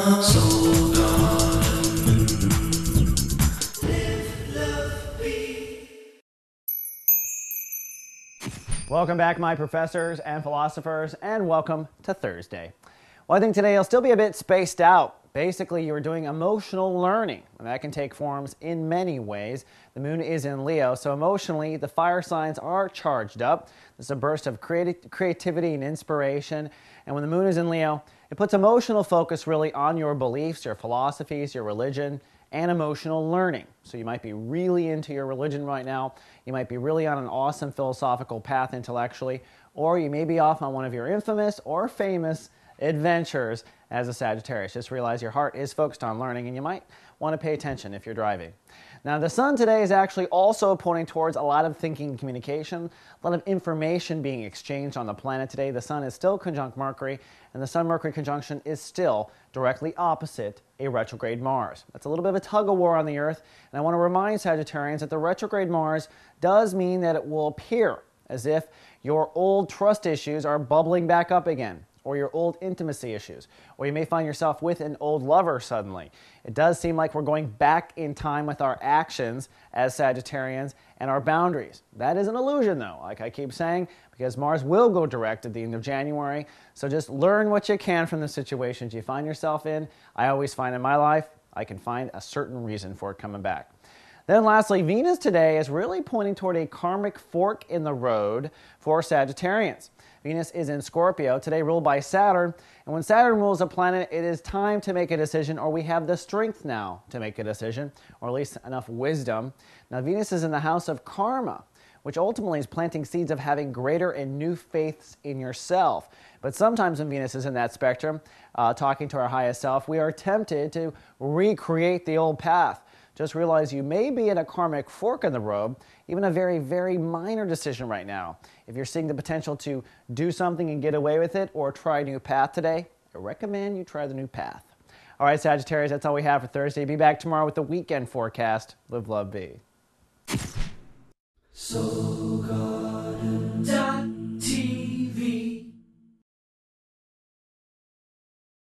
Soul Garden. Live, love, be. Welcome back, my professors and philosophers, and welcome to Thursday. Well, I think today you'll still be a bit spaced out. Basically, you're doing emotional learning, and that can take forms in many ways. The moon is in Leo, so emotionally, the fire signs are charged up. There's a burst of creativity and inspiration, and when the moon is in Leo, it puts emotional focus really on your beliefs, your philosophies, your religion, and emotional learning. So you might be really into your religion right now. You might be really on an awesome philosophical path intellectually, or you may be off on one of your infamous or famous adventures as a Sagittarius. Just realize your heart is focused on learning, and you might want to pay attention if you're driving. Now, the sun today is actually also pointing towards a lot of thinking and communication, a lot of information being exchanged on the planet today. The sun is still conjunct Mercury, and the Sun-Mercury conjunction is still directly opposite a retrograde Mars. That's a little bit of a tug-of-war on the Earth, and I want to remind Sagittarians that the retrograde Mars does mean that it will appear as if your old trust issues are bubbling back up again, or your old intimacy issues, or you may find yourself with an old lover suddenly. It does seem like we're going back in time with our actions as Sagittarians and our boundaries. That is an illusion, though, like I keep saying, because Mars will go direct at the end of January. So just learn what you can from the situations you find yourself in. I always find in my life, I can find a certain reason for it coming back. Then lastly, Venus today is really pointing toward a karmic fork in the road for Sagittarians. Venus is in Scorpio, today ruled by Saturn, and when Saturn rules a planet, it is time to make a decision, or we have the strength now to make a decision, or at least enough wisdom. Now, Venus is in the house of karma, which ultimately is planting seeds of having greater and new faiths in yourself. But sometimes when Venus is in that spectrum, talking to our highest self, we are tempted to recreate the old path. Just realize you may be in a karmic fork in the road, even a very, very minor decision right now. If you're seeing the potential to do something and get away with it or try a new path today, I recommend you try the new path. All right, Sagittarius, that's all we have for Thursday. Be back tomorrow with the weekend forecast. Live, love, be. So